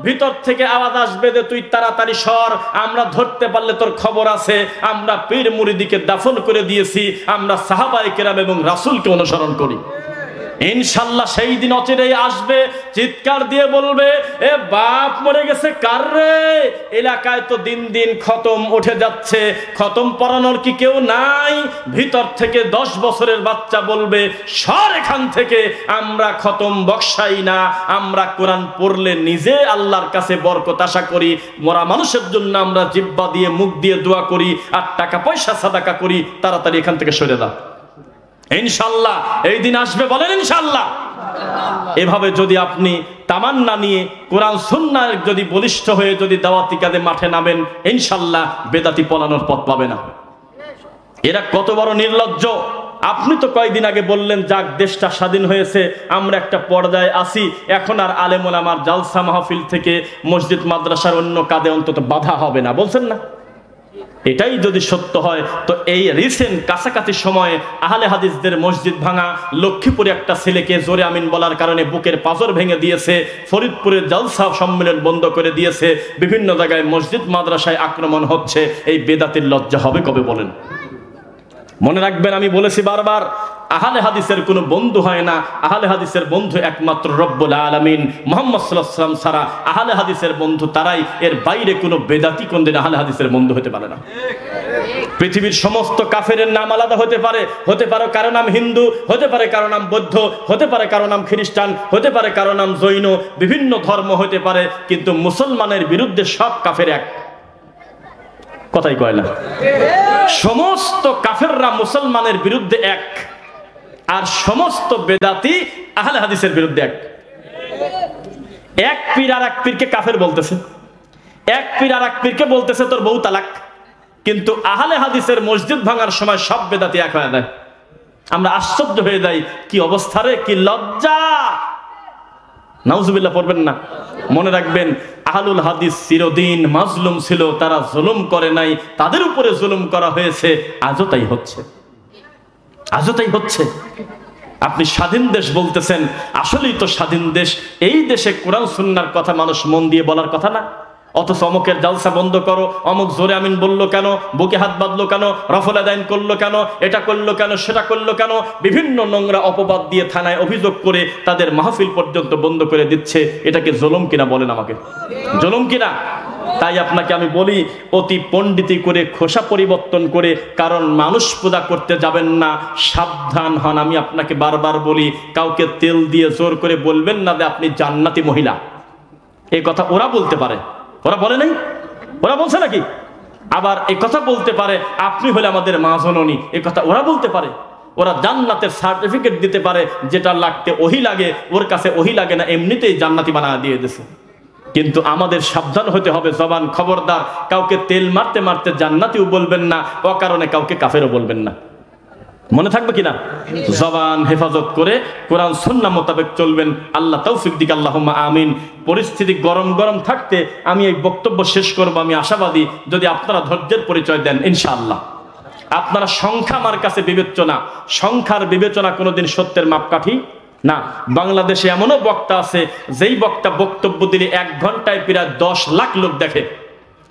Speaker 1: ভিতর থেকে আওয়াজ আসবে যে তুই তাড়াতাড়ি সর, আমরা ধরতে পারলে তোর খবর আছে। আমরা পীর মুরিদিকে দাফন করে দিয়েছি, আমরা সাহাবায়ে কেরাম এবং রাসূলকে অনুসরণ করি। ইনশাআল্লাহ সেই দিন অচিরেই আসবে, চিৎকার দিয়ে বলবে, এ বাপ মরে গেছে কার রে? এলাকায় তো দিন দিন খতম উঠে যাচ্ছে, খতম পড়ানোর কি কেউ নাই? ভিতর থেকে 10 বছরের বাচ্চা বলবে, সর এখান থেকে, আমরা খতম বক্সাই না, আমরা কোরআন পড়লে নিজে আল্লাহর কাছে বরকত আশা করি, মরা মানুষের জন্য আমরা জিহ্বা দিয়ে মুখ দিয়ে দোয়া করি আর টাকা পয়সা সাদাকা করি, তাড়াতাড়ি এখান থেকে সরে দাও। ইনশাআল্লাহ এই দিন আসবে, বলেন ইনশাআল্লাহ। এভাবে যদি আপনি তামান্না নিয়ে কোরআন সুন্নাহর যদি বলিষ্ঠ হয়ে যদি দাওয়াতি কাজে মাঠে নামেন, ইনশাআল্লাহ বেদাতি পলানোর পথ পাবে না। এরা কত বড় নির্লজ্জ! আপনি তো কয়েকদিন আগে বললেন, যাক দেশটা স্বাধীন হয়েছে, আমরা একটা পর্যায়ে আসি, এখন আর আলেম ওলামার জালসা মাহফিল থেকে মসজিদ মাদ্রাসার অন্য কাজে অন্তত বাধা হবে না, বলছেন না? এটাই যদি সত্য হয় তো এই রিসেন্ট কাছাকাছি সময়ে আহলে হাদিসদের মসজিদ ভাঙা, লক্ষ্মীপুরে একটা ছেলেকে জোরে আমিন বলার কারণে বুকের পাঁজর ভেঙে দিয়েছে, ফরিদপুরের জালসা সম্মেলন বন্ধ করে দিয়েছে, বিভিন্ন জায়গায় মসজিদ মাদ্রাসায় আক্রমণ হচ্ছে, এই বেদাতির লজ্জা হবে কবে বলেন? মনে রাখবেন, আমি বলেছি বারবার, আহলে হাদিসের কোনো বন্ধু হয় না, আহলে হাদিসের বন্ধু একমাত্র রব্বুল আলামিন মুহাম্মদ সাল্লাল্লাহু আলাইহি ওয়াসাল্লাম ছাড়া আহলে হাদিসের বন্ধু তারাই, এর বাইরে কোনো বেদাতি কোনদিন আহলে হাদিসের বন্ধু হতে পারে না। পৃথিবীর সমস্ত কাফেরের নাম আলাদা হতে পারে, হতে পারে কারো নাম হিন্দু, হতে পারে কারো নাম বৌদ্ধ, হতে পারে কারো নাম খ্রিস্টান, হতে পারে কারো নাম জৈন, বিভিন্ন ধর্ম হতে পারে, কিন্তু মুসলমানের বিরুদ্ধে সব কাফের এক। কথাই কয় না? সমস্ত কাফেররা মুসলমানের বিরুদ্ধে এক, আর সমস্ত বেদাতি আহলে হাদিসের বিরুদ্ধে এক। এক পীর আর এক পীরকে কাফের বলতেছে, এক পীর আর এক পীরকে বলতেছে তোর বউ তালাক, কিন্তু আহলে হাদিসের মসজিদ ভাঙার সময় সব বেদাতি এক হয়ে যায়। আমরা আশ্চর্য হয়ে যাই, কি অবস্থা রে, কি লজ্জা! নাউজুবিল্লাহ পড়বেন না। মনে রাখবেন, আহলুল হাদিস চিরদিন মাজলুম ছিল, তারা জুলুম করে নাই, তাদের উপরে জুলুম করা হয়েছে, আজও তাই হচ্ছে, আজও তাই হচ্ছে। আপনি স্বাধীন দেশ বলতেছেন, আসলেই তো স্বাধীন দেশ, এই দেশে কোরআন সুন্নাহর কথা মানুষ মন দিয়ে বলার কথা না, অথচ অমুকের জালসা বন্ধ করো, অমুক জোরে আমিন বললো কেন, বুকে হাত বাঁধলো কেন, রফল আদায়ন করলো কেন, এটা করলো কেন, সেটা করলো কেন, বিভিন্ন নোংরা অপবাদ দিয়ে থানায় অভিযোগ করে তাদের মাহফিল পর্যন্ত বন্ধ করে দিচ্ছে। এটাকে জুলুম কিনা বলেন আমাকে, জুলুম কিনা? তাই আপনাকে আমি বলি, অতি পণ্ডিতি করে, খোসা পরিবর্তন করে কারণ মানুষ পূজা করতে যাবেন না, সাবধান হন। আমি আপনাকে বারবার বলি, কাউকে তেল দিয়ে জোর করে বলবেন না যে আপনি জান্নাতি মহিলা। এই কথা ওরা বলতে পারে, ওরা বলে নাই, ওরা বলছে নাকি? আবার এই কথা বলতে পারে, আপনি হলে আমাদের মা জননী, এই কথা ওরা বলতে পারে। ওরা জান্নাতের সার্টিফিকেট দিতে পারে, যেটা লাগতে ওহি লাগে, ওর কাছে ওহি লাগে না, এমনিতেই জান্নাতি বানায় দিয়ে দিয়েছে। কিন্তু আমাদের সাবধান হতে হবে, জবান খবরদার, কাউকে তেল মারতে মারতে জান্নাতিও বলবেন না, অকারণে কাউকে কাফেরও বলবেন না। মনে থাকবে কিনা? জবান হেফাজত করে কোরআন সুন্নাহ মোতাবেক চলবেন। আল্লাহ তৌফিক দিক, আল্লাহুম্মা আমিন। পরিস্থিতি গরম গরম থাকতে আমি এই বক্তব্য শেষ করব। আমি আশাবাদী, যদি আপনারা ধৈর্যের পরিচয় দেন, ইনশাআল্লাহ। আপনারা সংখ্যা আমার কাছে বিবেচনা, সংখ্যার বিবেচনা কোনোদিন সত্যের মাপকাঠি না। বাংলাদেশে এমনও বক্তা আছে, যেই বক্তা বক্তব্য দিলে 1 ঘন্টায় প্রায় 10 লাখ লোক দেখে,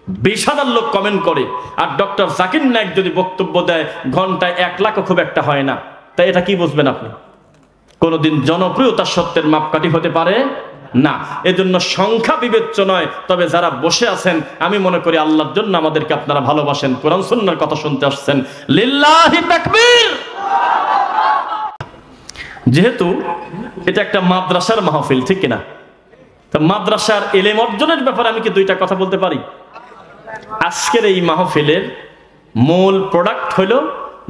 Speaker 1: 20,000 লোক কমেন্ট করে। আর ডক্টর জাকির নায়েক যদি বক্তব্য দেয়, ঘন্টায় 1 লাখও খুব একটা হয় না। তাই এটা কি বুঝবেন আপনি? কোনোদিন জনপ্রিয়তা সত্যের মাপকাঠি হতে পারে না। এজন্য সংখ্যা বিবেচ্য নয়, তবে যারা বসে আছেন, আমি মনে করি আল্লাহর জন্য আমাদেরকে আপনারা ভালোবাসেন, কোরআন সুন্নাহর কথা শুনতে আসছেন, লিল্লাহি তাকবীর। যেহেতু এটা একটা মাদ্রাসার মাহফিল, ঠিক কিনা? তো মাদ্রাসার ইলম অর্জনের ব্যাপারে আমি কি দুইটা কথা বলতে পারি? আজকের এই মাহফিলের মূল প্রোডাক্ট হলো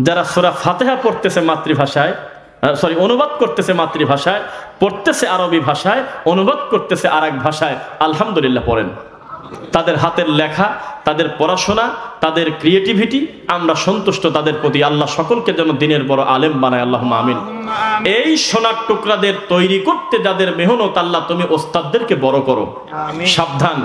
Speaker 1: যারা সূরা ফাতিহা পড়তেছে মাতৃভাষায়, অনুবাদ করতেছে মাতৃভাষায়, পড়তেছে আরবি ভাষায়, অনুবাদ করতেছে আরেক ভাষায়, আলহামদুলিল্লাহ পড়েন। তাদের হাতের লেখা, তাদের পড়াশোনা, তাদের ক্রিয়েটিভিটি, আমরা সন্তুষ্ট তাদের প্রতি। আল্লাহ সকলকে যেন দিনের বড় আলেম বানায়, আল্লাহুম্মা আমিন। এই সোনার টুকরাদের তৈরি করতে যাদের মেহনত, আল্লাহ তুমি ওস্তাদদেরকে বড় করো। সাবধান,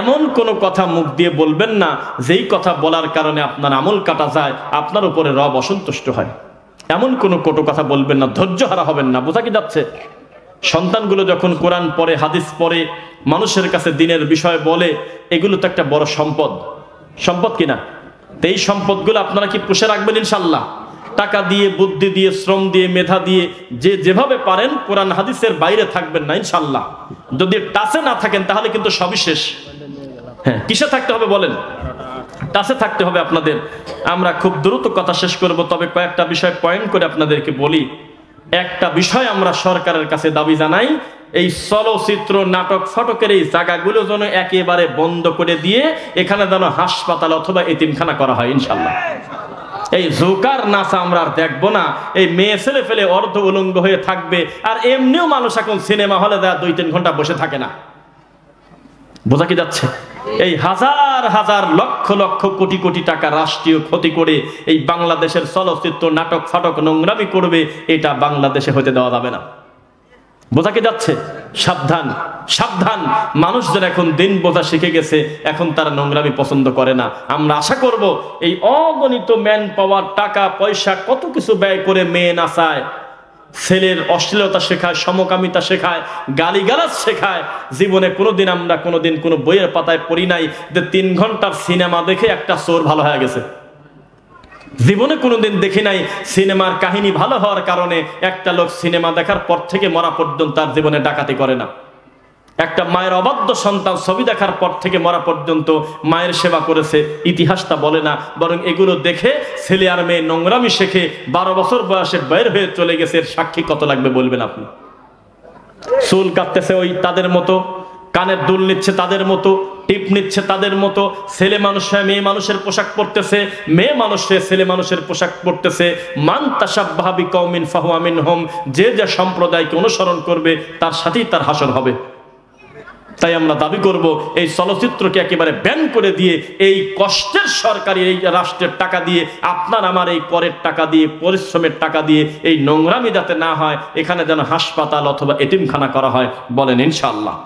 Speaker 1: এমন কোন কথা মুখ দিয়ে বলবেন না যেই কথা বলার কারণে আপনার আমল কাটা যায়, আপনার উপরে রব অসন্তুষ্ট হয়। এমন কোনো কটু কথা বলবেন না, ধৈর্য হারা হবেন না। বোঝা কি যাচ্ছে? সন্তানগুলো যখন কোরআন পড়ে, হাদিস পড়ে, মানুষের কাছে দিনের বিষয় বলে, এগুলো তো একটা বড় সম্পদ। সম্পদ কিনা? এই সম্পদগুলো আপনারা কি পুষে রাখবেন ইনশাল্লাহ? টাকা দিয়ে, বুদ্ধি দিয়ে, শ্রম দিয়ে, মেধা দিয়ে, যে যেভাবে পারেন কোরআন হাদিসের বাইরে থাকবেন না ইনশাল্লাহ। যদি টাচে না থাকেন তাহলে কিন্তু সবই শেষ। হ্যাঁ, কিসে থাকতে হবে বলেন? টাচে থাকতে হবে আপনাদের। আমরা খুব দ্রুত কথা শেষ করব, তবে কয়েকটা বিষয় পয়েন্ট করে আপনাদেরকে বলি। একটা বিষয় আমরা সরকারের কাছে দাবি জানাই, এই চলচ্চিত্র, নাটক, ফটকের এই জায়গাগুলো যেন একেবারে বন্ধ করে দিয়ে এখানে যেন হাসপাতাল অথবা এতিমখানা করা হয় ইনশাল্লাহ। এই জোকার নাচা আমরা আর দেখবো না। এই মেয়ে ছেলে ফেলে অর্ধ উলঙ্গ হয়ে থাকবে, আর এমনিও মানুষ এখন সিনেমা হলে দেয়া 2-3 ঘন্টা বসে থাকে না। বোঝা কি যাচ্ছে? এই হাজার হাজার লক্ষ লক্ষ কোটি কোটি টাকা রাষ্ট্রীয় ক্ষতি করে এই বাংলাদেশের চলচ্চিত্র, নাটক, ফাটক নোংরামি করবে, এটা বাংলাদেশে হতে দেওয়া যাবে না। বোঝা কি যাচ্ছে? সাবধান, সাবধান। মানুষজন এখন দিন বোঝা শিখে গেছে, এখন তারা নোংরামি পছন্দ করে না। আমরা আশা করব এই অগণিত ম্যান পাওয়ার, টাকা পয়সা, কত কিছু ব্যয় করে মেয়ে নাচায়, ছেলের অশ্লীলতা শেখায়, সমকামিতা শেখায়, গালিগালাজ শেখায়। জীবনে কোনোদিন আমরা কোনো বইয়ের পাতায় পড়ি নাই যে 3 ঘন্টার সিনেমা দেখে একটা চোর ভালো হয়ে গেছে। জীবনে কোনোদিন দেখি নাই সিনেমার কাহিনী ভালো হওয়ার কারণে একটা লোক সিনেমা দেখার পর থেকে মরা পর্যন্ত তার জীবনে ডাকাতি করে না। একটা মায়ের অবাধ্য সন্তান ছবি দেখার পর থেকে মরা পর্যন্ত মায়ের সেবা করেছে, ইতিহাসটা বলে না। বরং এগুলো দেখে ছেলে আর মেয়ে নোংরামি শেখে, 12 বছর বয়সে বের হয়ে চলে গেছে। এর সাক্ষী কত লাগবে বলবেন আপনি? চুল কাটতেছে ওই তাদের মতো, কানের দুল নিচ্ছে তাদের মতো, টিপ নিচ্ছে তাদের মতো। ছেলে মানুষ হয়ে মেয়ে মানুষের পোশাক পরতেছে, মেয়ে মানুষ হয়ে ছেলে মানুষের পোশাক পরতেছে। মান তাশাব্বাহা বিকওমিন ফাহুয়া মিনহুম, যে যে সম্প্রদায়কে অনুসরণ করবে তার সাথেই তার হাসর হবে। তাই আমরা দাবি করব এই চলচ্চিত্রকে একেবারে ব্যান করে দিয়ে, এই কষ্টের সরকারি এই রাষ্ট্রের টাকা দিয়ে, আপনার আমার এই করের টাকা দিয়ে, পরিশ্রমের টাকা দিয়ে এই নোংরামি যাতে না হয়, এখানে যেন হাসপাতাল অথবা এতিমখানা করা হয়। বলেন ইনশাআল্লাহ।